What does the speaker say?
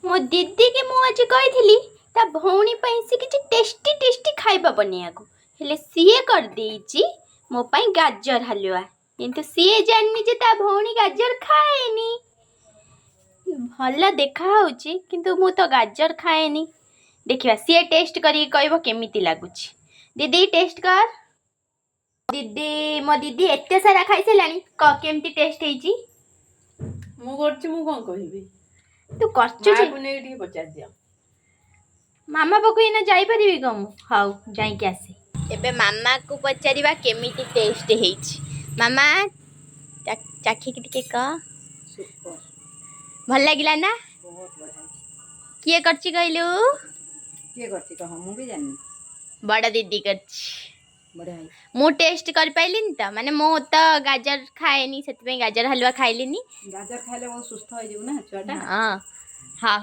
मो दीदी के मु आज कही ता भौणी से किसी टेस्टी टेस्टी खाइबा बनिया को हेले सीए कर देइची मो पाई गाजर हलवा किंतु सीए जाननी जे ता भौणी गाजर खाएनी भल देखा होची किंतु मु तो गाजर खाएनी देखिबा सीए टेस्ट करी कहबो केमिति लागुची दीदी टेस्ट कर दीदी मो दीदी एते सारा खाई सेलानी क केमिति टेस्ट हेची मु करछि मु कोन कहिबी तू करछु जे मां ने पचार दिया मामा पाखु एना जाई परिबी कम हाउ जाई के आसे एबे मामा को पचारिबा केमिति टेस्ट हेची मामा चाखी के टिके का सुपर भल लागिला ना बहुत बढ़िया किए करछि कहलु के करछि कह मु भी जानि बड़ा दीदी करछि बढ़िया मु टेस्ट कर पाइलिन त माने मो त गाजर खाएनी सेति गाजर हलवा खाइलिनी गाजर खाइले बहुत सुस्त हो जाऊ ना छुआटा हां हां